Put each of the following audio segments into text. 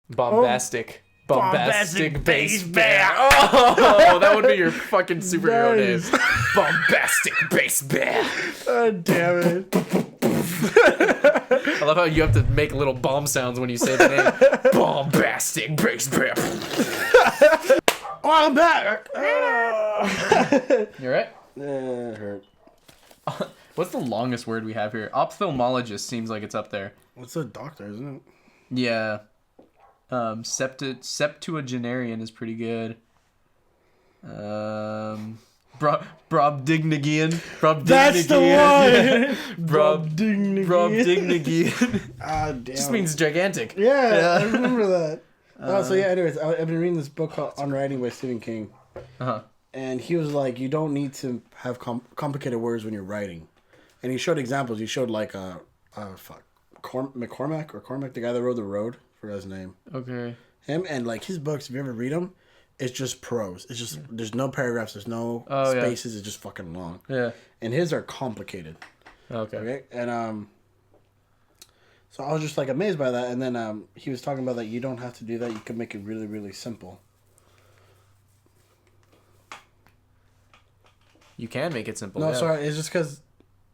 Bombastic. Bombastic Bass Bear. Oh, that would be your fucking superhero name. Bombastic Bass Bear. Oh, damn it. I love how you have to make little bomb sounds when you say the name. Bombastic Bass Bear. Oh, I'm back. You alright? It hurt. What's the longest word we have here? Ophthalmologist seems like it's up there. What's a doctor, isn't it? Yeah. Septuagenarian is pretty good. Brobdingnagian. That's the one! Brobdingnagian. Ah, damn. Just means gigantic. Yeah, I remember that. So yeah, anyways, I've been reading this book called On Writing by Stephen King. Uh-huh. And he was like, you don't need to have complicated words when you're writing. And he showed examples. He showed like, McCormack, the guy that wrote The Road. Forgot his name. Okay. Him, and like his books, if you ever read them, it's just prose. It's just, there's no paragraphs, there's no spaces, it's just fucking long. Yeah. And his are complicated. Okay. And so I was just like amazed by that. And then he was talking about that you don't have to do that. You can make it really, really simple. You can make it simple. No, sorry. It's just because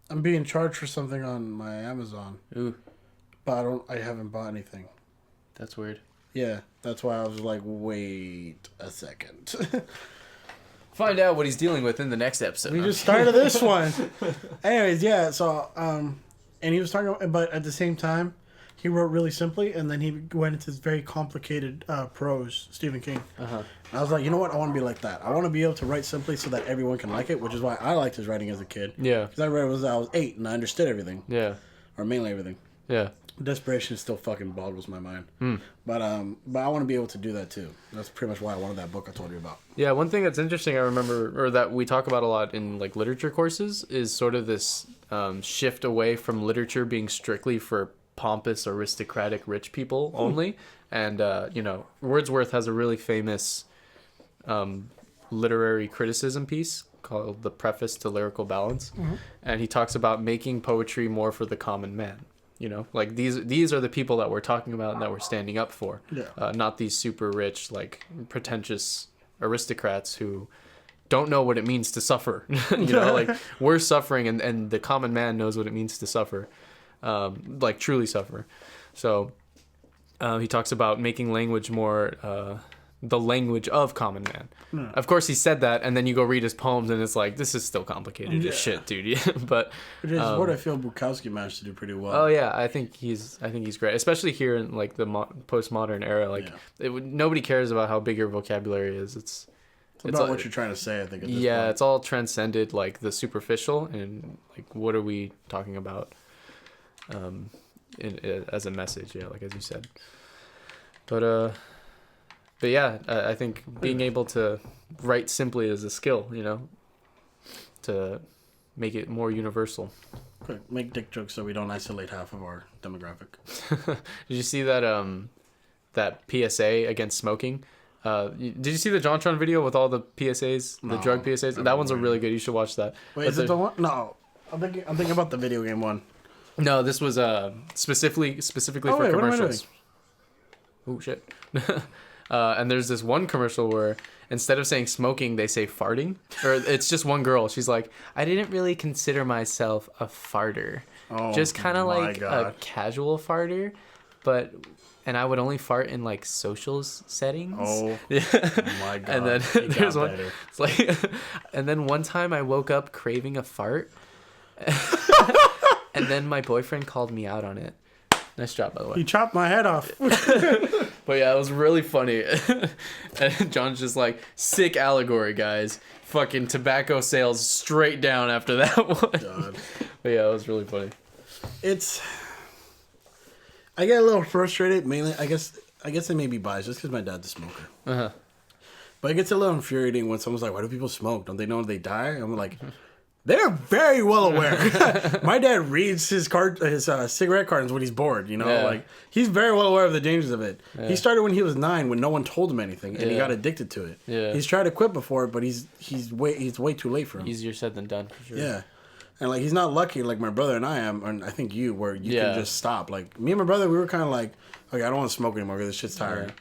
I'm being charged for something on my Amazon. Ooh. But I haven't bought anything. That's weird. Yeah. That's why I was like, wait a second. Find out what he's dealing with in the next episode. We just started this one. Anyways, yeah. So, and he was talking, but at the same time, he wrote really simply, and then he went into this very complicated prose, Stephen King. Uh-huh. And I was like, you know what? I want to be like that. I want to be able to write simply so that everyone can like it, which is why I liked his writing as a kid. Yeah. Because I read it when I was 8, and I understood everything. Yeah. Or mainly everything. Yeah. Desperation still fucking boggles my mind. But I want to be able to do that too. That's pretty much why I wanted that book I told you about. Yeah, one thing that's interesting I remember, or that we talk about a lot in like literature courses, is sort of this shift away from literature being strictly for pompous, aristocratic, rich people only. And, Wordsworth has a really famous literary criticism piece called The Preface to Lyrical Balance. Mm-hmm. And he talks about making poetry more for the common man. You know, like these are the people that we're talking about and that we're standing up for. Yeah. Not these super rich, like pretentious aristocrats who don't know what it means to suffer. Like we're suffering and the common man knows what it means to suffer, like truly suffer. So he talks about making language more the language of common man. Yeah. Of course, he said that, and then you go read his poems, and it's like, this is still complicated as shit, dude. But which is what I feel Bukowski managed to do pretty well. Oh yeah, I think he's great, especially here in like the postmodern era. Like nobody cares about how big your vocabulary is. It's about all, what you're trying to say. I think. At this point. It's all transcended like the superficial, and like what are we talking about? As a message, like as you said. But yeah, I think being able to write simply is a skill, to make it more universal. Quick, make dick jokes so we don't isolate half of our demographic. Did you see that that PSA against smoking? Did you see the JonTron video with all the PSAs, the drug PSAs? That one's a really good. You should watch that. Wait, is it the one? No, I'm thinking about the video game one. No, this was specifically for commercials. Oh shit. And there's this one commercial where instead of saying smoking, they say farting. Or it's just one girl. She's like, I didn't really consider myself a farter. Oh, just kind of like a casual farter. And I would only fart in like social settings. Oh my God. And then there's one. It's like, and then one time I woke up craving a fart. And then my boyfriend called me out on it. Nice job, by the way. You chopped my head off. But yeah, it was really funny. And John's just like, sick allegory, guys. Fucking tobacco sales straight down after that one. God. But yeah, it was really funny. I get a little frustrated, mainly, I guess I may be biased just because my dad's a smoker. Uh-huh. But it gets a little infuriating when someone's like, why do people smoke? Don't they know they die? I'm like... They're very well aware. My dad reads his cigarette cartons when he's bored, like he's very well aware of the dangers of it. Yeah. He started when he was 9 when no one told him anything and he got addicted to it. Yeah. He's tried to quit before, but he's way too late for him. Easier said than done, for sure. Yeah. And like he's not lucky like my brother and I am, and I think you, where you Yeah. can just stop. Like me and my brother, we were kind of like, okay, I don't want to smoke anymore because this shit's tiring.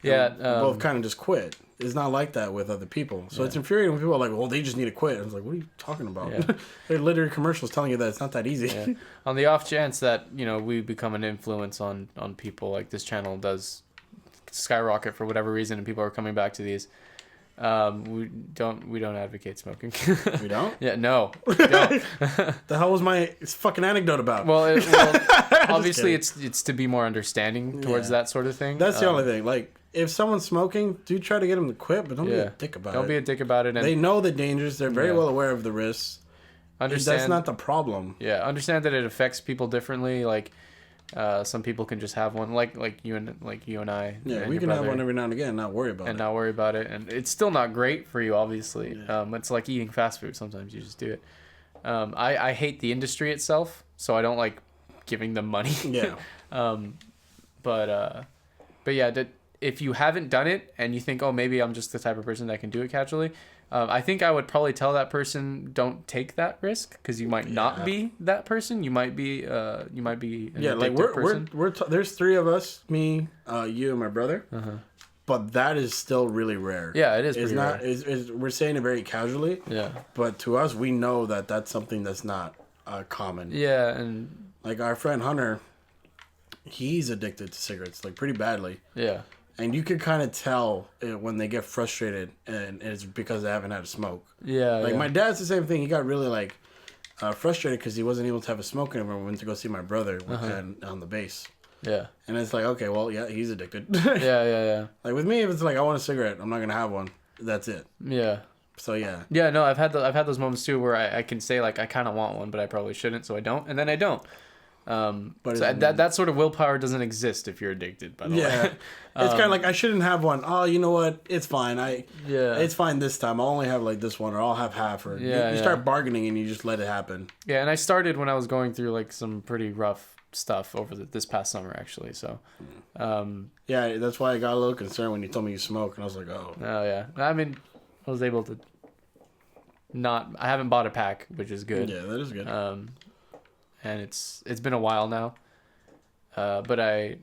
Yeah. We both kind of just quit. It's not like that with other people. So it's infuriating when people are like, well, they just need to quit. I was like, what are you talking about? Yeah. They're literally commercials telling you that it's not that easy. Yeah. On the off chance that, you know, we become an influence on people, like this channel does skyrocket for whatever reason and people are coming back to these, we don't advocate smoking. We don't? Yeah, no. We don't. The hell was my fucking anecdote about? Well, obviously it's to be more understanding towards that sort of thing. That's the only thing. Like, if someone's smoking, do try to get them to quit, but don't be a dick about it. Don't be a dick about it. And they know the dangers. They're very well aware of the risks. Understand That's not the problem. Yeah, understand that it affects people differently. Like, some people can just have one, like you and I. Yeah, and we your can have brother, one every now and again, and not worry about it. and not worry about it. And it's still not great for you, obviously. It's like eating fast food. Sometimes you just do it. I hate the industry itself, so I don't like giving them money. Yeah. But yeah, if you haven't done it and you think, oh, maybe I'm just the type of person that can do it casually, I think I would probably tell that person, don't take that risk, because you might not be that person. You might be an addictive person. There's three of us, me, you, and my brother. But that is still really rare. Yeah, it is. It's not. We're saying it very casually. Yeah. But to us, we know that that's something that's not common. Yeah, and like our friend Hunter, he's addicted to cigarettes, like pretty badly. Yeah. And you can kind of tell when they get frustrated, and it's because they haven't had a smoke. Yeah. Like my dad's the same thing. He got really like frustrated because he wasn't able to have a smoke anymore. We went to go see my brother and on the base. Yeah. And it's like, okay, well, yeah, he's addicted. Yeah. Like with me, if it's like I want a cigarette, I'm not gonna have one. That's it. Yeah. So yeah. Yeah. No, I've had those moments too where I can say like I kind of want one, but I probably shouldn't, so I don't, and then I don't. But so that sort of willpower doesn't exist if you're addicted. By the way. It's kind of like I shouldn't have one. Oh, you know what? It's fine. It's fine this time. I'll only have like this one, or I'll have half. Or you start bargaining and you just let it happen. Yeah, and I started when I was going through like some pretty rough stuff over this past summer actually. So, yeah, that's why I got a little concerned when you told me you smoke, and I was like, oh. Oh yeah, I mean, I was able to I haven't bought a pack, which is good. Yeah, that is good. And it's been a while now, but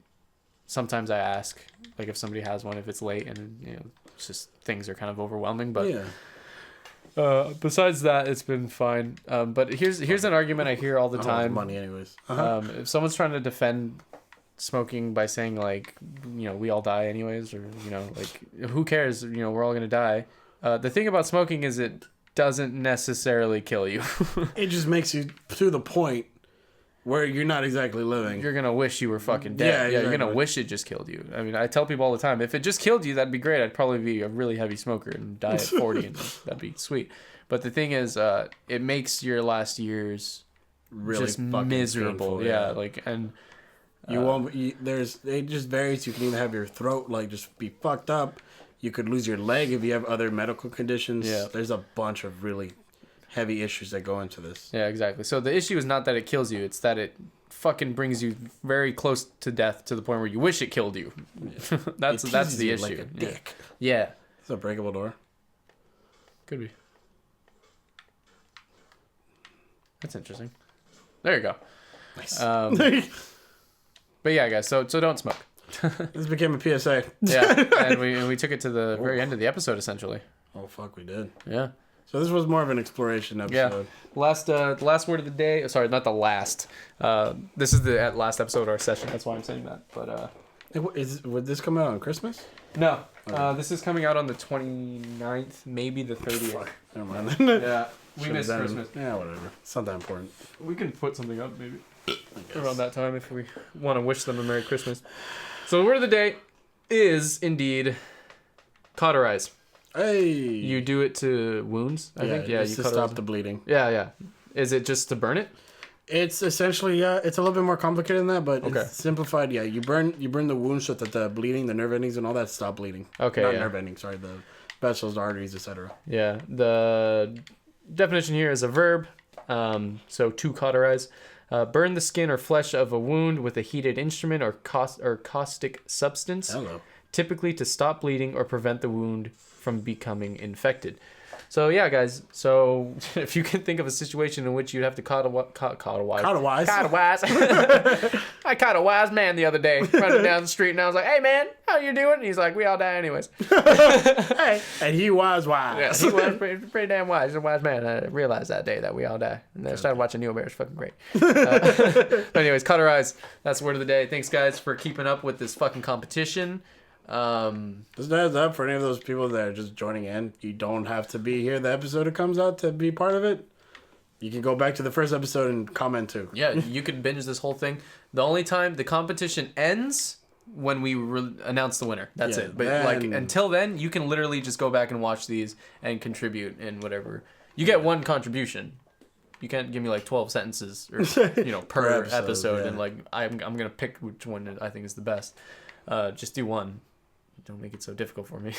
sometimes I ask, like, if somebody has one, if it's late, and you know, it's just things are kind of overwhelming. But besides that, it's been fine. But here's an argument I hear all the time. Money, anyways. If someone's trying to defend smoking by saying like, you know, we all die anyways, or you know, like, who cares? You know, we're all gonna die. The thing about smoking is it doesn't necessarily kill you. It just makes you to the point where you're not exactly living. You're gonna wish you were fucking dead. Yeah, exactly. You're gonna wish it just killed you. I mean, I tell people all the time, if it just killed you, that'd be great. I'd probably be a really heavy smoker and die at 40, and that'd be sweet. But the thing is, it makes your last years really just miserable. Painful, yeah, like, and you won't. It just varies. You can even have your throat like just be fucked up. You could lose your leg if you have other medical conditions. Yeah, there's a bunch of really heavy issues that go into this. Yeah, exactly. So the issue is not that it kills you, it's that it fucking brings you very close to death to the point where you wish it killed you. Yeah. that's the issue. Like a dick. Yeah. It's a breakable door. Could be. That's interesting. There you go. Nice. But yeah, guys, so don't smoke. This became a PSA. Yeah, and we took it to the very end of the episode, essentially. Oh, fuck, we did. Yeah. So this was more of an exploration episode. Yeah. The last word of the day. Sorry, not the last. This is the last episode of our session. That's why I'm saying that. But would this come out on Christmas? No. Okay. This is coming out on the 29th, maybe the 30th. Fuck. Never mind. Yeah. We missed Christmas. Yeah, whatever. It's not that important. We can put something up maybe around that time if we want to wish them a Merry Christmas. So the word of the day is indeed cauterize. Hey. You do it to wounds, I think. Yeah, you to stop the bleeding. Yeah. Is it just to burn it? It's essentially, it's a little bit more complicated than that, but it's simplified. Yeah, you burn the wounds so that the bleeding, the nerve endings and all that stop bleeding. Okay. Not nerve endings, sorry, the vessels, the arteries, etc. Yeah. The definition here is a verb. So to cauterize. Burn the skin or flesh of a wound with a heated instrument or caustic substance. Hello. Typically to stop bleeding or prevent the wound from becoming infected. So yeah, guys. So if you can think of a situation in which you'd have to caught a wise. I caught a wise man the other day running down the street, and I was like, "Hey man, how you doing?" And he's like, "We all die anyways." Hey, and he was wise. Yeah, he was pretty damn wise. He's a wise man. I realized that day that we all die, and then I started watching neyoBear. It's fucking great. But anyways, cut our eyes. That's the word of the day. Thanks guys for keeping up with this fucking competition. Just a heads up for any of those people that are just joining in. You don't have to be here the episode it comes out to be part of it. You can go back to the first episode and comment too. Yeah, you could binge this whole thing. The only time the competition ends when we announce the winner. That's it. But like until then, you can literally just go back and watch these and contribute in whatever. You get one contribution. You can't give me like 12 sentences or per episode yeah. And like I'm gonna pick which one I think is the best. Just do one. Don't make it so difficult for me.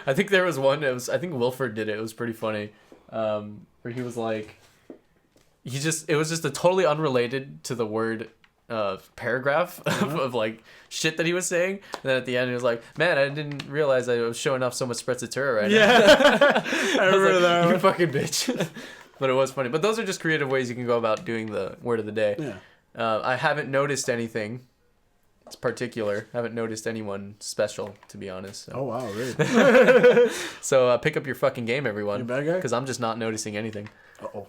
I think there was one. I think Wilford did it. It was pretty funny. Where he was like, it was just a totally unrelated to the word paragraph of like shit that he was saying. And then at the end he was like, "Man, I didn't realize I was showing off so much sprezzatura right now." I remember like, that. You fucking bitch. But it was funny. But those are just creative ways you can go about doing the word of the day. Yeah. I haven't noticed anything. It's particular. I haven't noticed anyone special, to be honest. So. Oh, wow, really? So pick up your fucking game, everyone. You bad guy? Because I'm just not noticing anything. Uh-oh.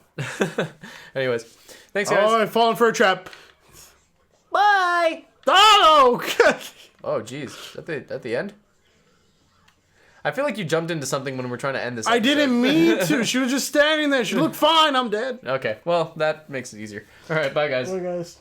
Anyways, thanks, guys. Oh, I'm falling for a trap. Bye! Oh! Oh, jeez. At the end? I feel like you jumped into something when we're trying to end this episode. I didn't mean to. She was just standing there. She looked fine. I'm dead. Okay. Well, that makes it easier. All right. Bye, guys. Bye, guys.